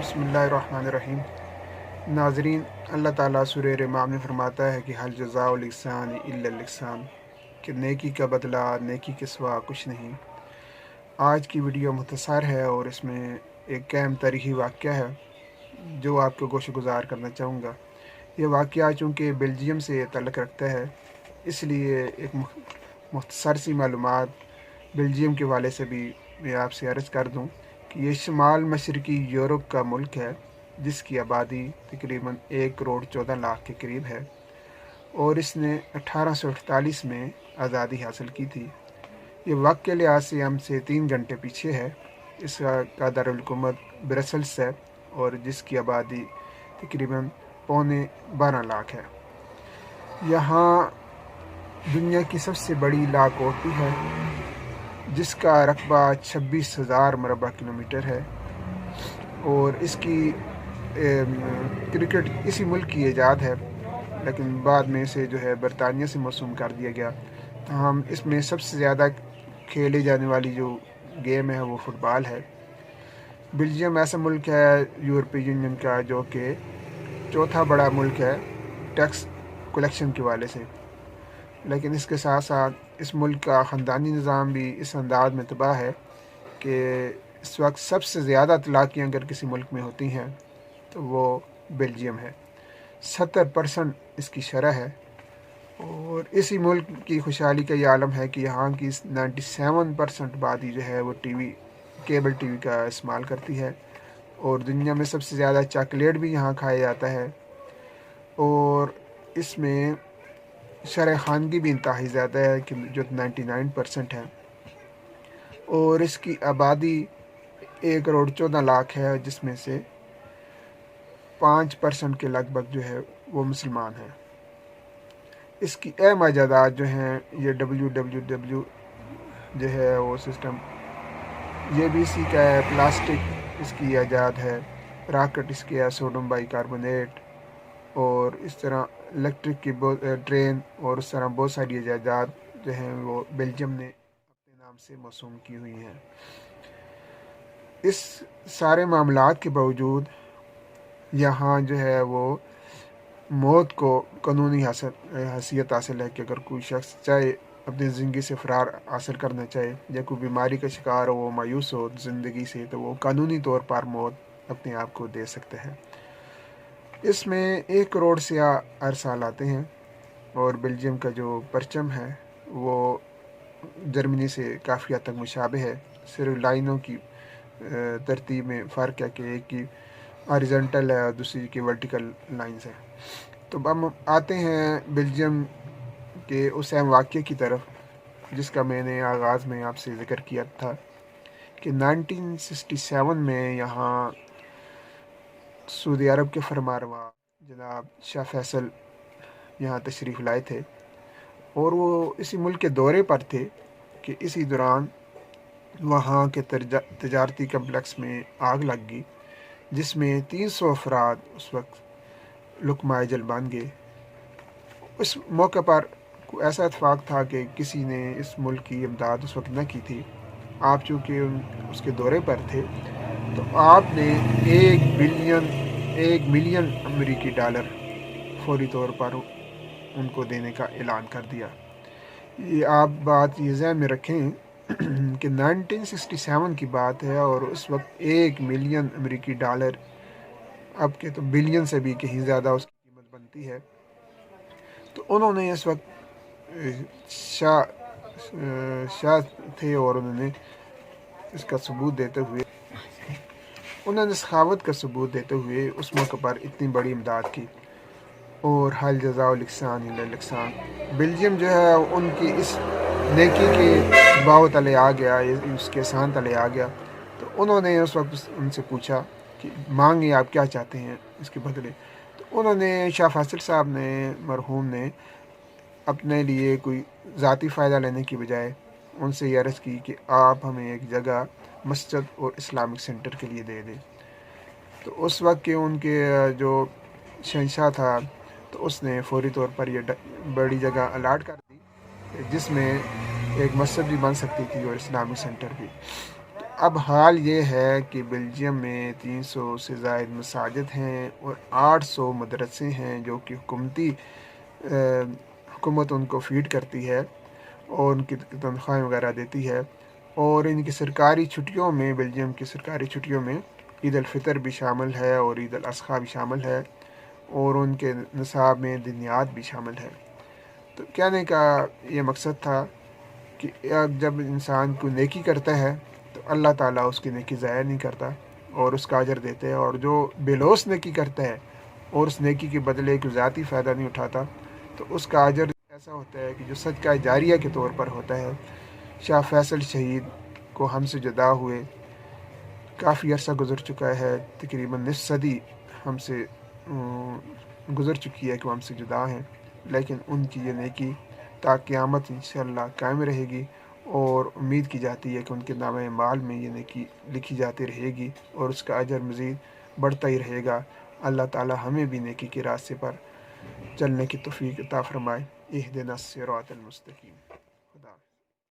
बिस्मिल्लाहिर्रहमानिर्रहीम। नाज़रीन, अल्लाह ताला सूरह रहमान में फरमाता है कि हल जज़ाउल इहसान इल्लल इहसान, कि नेकी का बदला नेकी के सिवा कुछ नहीं। आज की वीडियो मुख्तसर है और इसमें एक अहम तारीख़ी वाक़या है जो आपको गोशगुजार करना चाहूँगा। ये वाक़या चूँकि बेल्जियम से तल्लुक़ रखता है, इसलिए एक मुख्तसर सी मालूमात बेल्जियम के हवाले से भी मैं आपसे अर्ज़ कर दूँ कि ये शुमाल मशरक़ी यूरोप का मुल्क है जिसकी आबादी तकरीबन 1 करोड़ 14 लाख के करीब है और इसने 1848 में आज़ादी हासिल की थी। ये वक्त के लिहाज से हमसे 3 घंटे पीछे है। इसका दारुल-हुकूमत ब्रसल्स है और जिसकी आबादी तकरीबन पौने 12 लाख है। यहाँ दुनिया की सबसे बड़ी ला कोठी है जिसका रकबा 26,000 मरबा किलोमीटर है और इसकी क्रिकेट इसी मुल्क की ईजाद है, लेकिन बाद में इसे जो है बरतानिया से मौसूम कर दिया गया। तो हम इसमें सबसे ज़्यादा खेली जाने वाली जो गेम है वो फ़ुटबॉल है। बेल्जियम ऐसा मुल्क है यूरोपीय यूनियन का जो कि चौथा बड़ा मुल्क है टैक्स कलेक्शन के वाले से, लेकिन इसके साथ साथ इस मुल्क का ख़ानदानी निज़ाम भी इस अंदाज में तबाह है कि इस वक्त सबसे ज़्यादा तलाक़ियाँ अगर किसी मुल्क में होती हैं तो वो बेल्जियम है। 70% इसकी शरह है और इसी मुल्क की खुशहाली का ये आलम है कि यहाँ की 97% आबादी जो है वो केबल टीवी का इस्तेमाल करती है और दुनिया में सबसे ज़्यादा चॉकलेट भी यहाँ खाया जाता है और इसमें शरह ख़ानगी भी इंतहाई ज़्यादा है कि जो 99% है और इसकी आबादी 1 करोड़ 14 लाख है, जिसमें से 5% के लगभग जो है वो मुसलमान हैं। इसकी अहम ईजादात जो हैं ये WWW जो है वो सिस्टम ये भी इसी का है। प्लास्टिक इसकी ईजाद है, राकेट इसकी है, सोडियम बाइकार्बोनेट और इस तरह इलेक्ट्रिक की ट्रेन और उस तरह बहुत सारी ईजादात जो हैं वो बेल्जियम ने अपने नाम से मौसूम की हुई हैं। इस सारे मामलात के बावजूद यहाँ जो है वो मौत को कानूनी हैसियत हासिल है कि अगर कोई शख्स चाहे अपनी ज़िंदगी से फ़रार हासिल करना चाहे या कोई बीमारी का शिकार हो, वो मायूस हो ज़िंदगी से, तो वो कानूनी तौर पर मौत अपने आप को दे सकते हैं। इसमें 1 करोड़ से हर साल आते हैं और बेल्जियम का जो परचम है वो जर्मनी से काफ़ी हद तक मुशाबे है। सिर्फ लाइनों की तरतीब में फ़र्क है कि एक की हॉरिजॉन्टल है और दूसरी की वर्टिकल लाइंस है। तो हम आते हैं बेल्जियम के उस अहम वाक़ये की तरफ जिसका मैंने आगाज़ में आपसे ज़िक्र किया था कि 1967 में यहाँ सऊदी अरब के फरमारवा जनाब शाह फैसल यहाँ तशरीफ़ लाए थे और वो इसी मुल्क के दौरे पर थे कि इसी दौरान वहाँ के तजारती कम्प्लेक्स में आग लग गई जिसमें 300 अफराद उस वक्त लुकमा अजल बन गए। उस मौके पर ऐसा इत्फाक था कि किसी ने इस मुल्क की इमदाद उस वक्त न की थी। आप चूँकि उसके दौरे पर थे तो आपने 1 मिलियन अमेरिकी डॉलर फौरी तौर पर उनको देने का ऐलान कर दिया। ये आप बात ये ज़हन में रखें कि 1967 की बात है और उस वक्त 1 मिलियन अमेरिकी डॉलर अब के तो बिलियन से भी कहीं ज़्यादा उसकी कीमत बनती है। तो उन्होंने इस वक्त शाह थे और उन्होंने इसका सबूत देते हुए सखावत का सबूत देते हुए उस मौके पर इतनी बड़ी इमदाद की। और हल जज़ाउल इहसान इल्लल इहसान, बेल्जियम जो है उनकी इस नेकी के बाव तले आ गया, उसके एहसान तले आ गया। तो उन्होंने उस वक्त उनसे पूछा कि मांगे आप क्या चाहते हैं इसके बदले। तो उन्होंने शाह फैसल साहब ने मरहूम ने अपने लिए कोई ज़ाती फ़ायदा लेने की बजाय उनसे ये अर्ज़ की कि आप हमें एक जगह मस्जिद और इस्लामिक सेंटर के लिए दे दें। तो उस वक्त के उनके जो शहंशाह था तो उसने फौरी तौर पर यह बड़ी जगह अलाट कर दी जिसमें एक मस्जिद भी बन सकती थी और इस्लामिक सेंटर भी। तो اب حال یہ ہے کہ بلجیم میں 300 سے زائد مساجد ہیں اور 800 مدرسے ہیں جو کہ حکومت ان کو فیڈ کرتی ہے اور ان کی تنخواہیں وغیرہ دیتی ہے. اور ان کی سرکاری چھٹیوں میں، بلجیم کی سرکاری چھٹیوں میں عید الفطر بھی شامل ہے اور عید الاضحیٰ بھی شامل ہے اور ان کے نصاب میں دنیات بھی شامل ہے. تو کہنے کا یہ مقصد تھا کہ جب انسان کو نیکی کرتا ہے تو اللہ تعالیٰ اس کی نیکی ضائع نہیں کرتا اور اس کا اجر دیتے ہیں، اور جو بے لوث نیکی کرتا ہے اور اس نیکی کے بدلے کوئی ذاتی فائدہ نہیں اٹھاتا تو اس کا اجر ایسا ہوتا ہے کہ جو صدقہ جاریہ کے طور پر ہوتا ہے. شاہ فیصل شہید کو ہم سے جدا ہوئے کافی عرصہ گزر چکا ہے، تقریباً نصف صدی ہم سے گزر چکی ہے کہ وہ ہم سے جدا ہیں، لیکن ان کی یہ نیکی تا قیامت انشاءاللہ قائم رہے گی اور امید کی جاتی ہے کہ ان کے نامہ اعمال میں یہ نیکی لکھی جاتی رہے گی اور اس کا اجر مزید بڑھتا ہی رہے گا. اللہ تعالی ہمیں بھی نیکی کے راستے پر چلنے کی توفیق عطا فرمائے. اہدنا الصراط المستقیم.